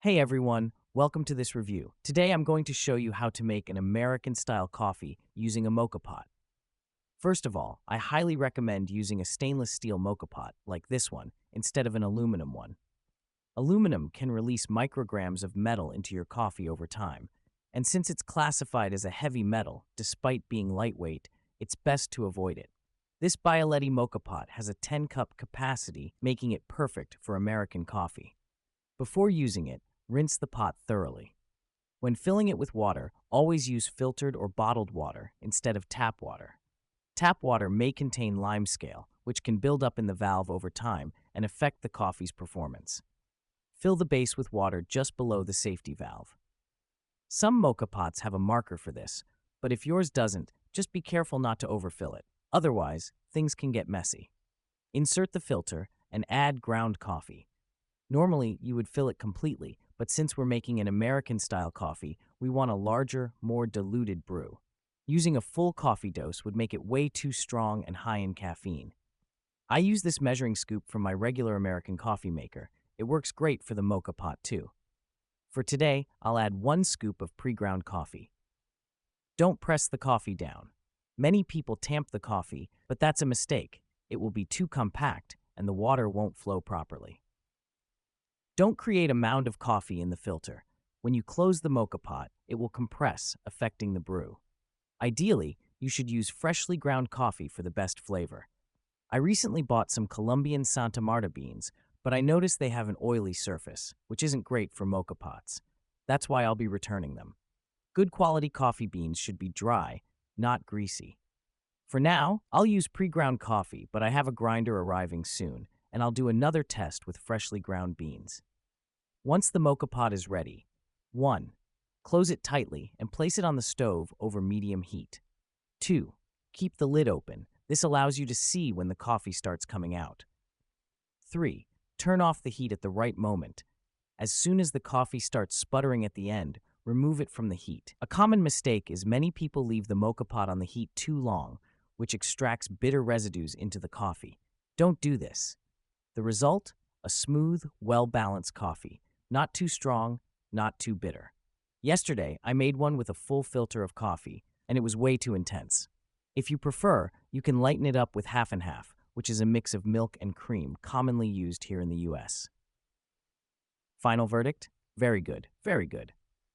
Hey everyone, welcome to this review. Today I'm going to show you how to make an American-style coffee using a moka pot. First of all, I highly recommend using a stainless steel moka pot, like this one, instead of an aluminum one. Aluminum can release micrograms of metal into your coffee over time, and since it's classified as a heavy metal, despite being lightweight, it's best to avoid it. This Bialetti moka pot has a 10-cup capacity, making it perfect for American coffee. Before using it, rinse the pot thoroughly. When filling it with water, always use filtered or bottled water instead of tap water. Tap water may contain limescale, which can build up in the valve over time and affect the coffee's performance. Fill the base with water just below the safety valve. Some moka pots have a marker for this, but if yours doesn't, just be careful not to overfill it. Otherwise, things can get messy. Insert the filter and add ground coffee. Normally, you would fill it completely, but since we're making an American-style coffee, we want a larger, more diluted brew. Using a full coffee dose would make it way too strong and high in caffeine. I use this measuring scoop from my regular American coffee maker. It works great for the moka pot too. For today, I'll add 1 scoop of pre-ground coffee. Don't press the coffee down. Many people tamp the coffee, but that's a mistake. It will be too compact, and the water won't flow properly. Don't create a mound of coffee in the filter. When you close the moka pot, it will compress, affecting the brew. Ideally, you should use freshly ground coffee for the best flavor. I recently bought some Colombian Santa Marta beans, but I noticed they have an oily surface, which isn't great for moka pots. That's why I'll be returning them. Good quality coffee beans should be dry, not greasy. For now, I'll use pre-ground coffee, but I have a grinder arriving soon, and I'll do another test with freshly ground beans. Once the moka pot is ready, 1. Close it tightly and place it on the stove over medium heat. 2. Keep the lid open. This allows you to see when the coffee starts coming out. 3. Turn off the heat at the right moment. As soon as the coffee starts sputtering at the end, remove it from the heat. A common mistake is many people leave the moka pot on the heat too long, which extracts bitter residues into the coffee. Don't do this. The result? A smooth, well-balanced coffee. Not too strong, not too bitter. Yesterday, I made one with a full filter of coffee, and it was way too intense. If you prefer, you can lighten it up with half and half, which is a mix of milk and cream commonly used here in the US. Final verdict? Very good, very good.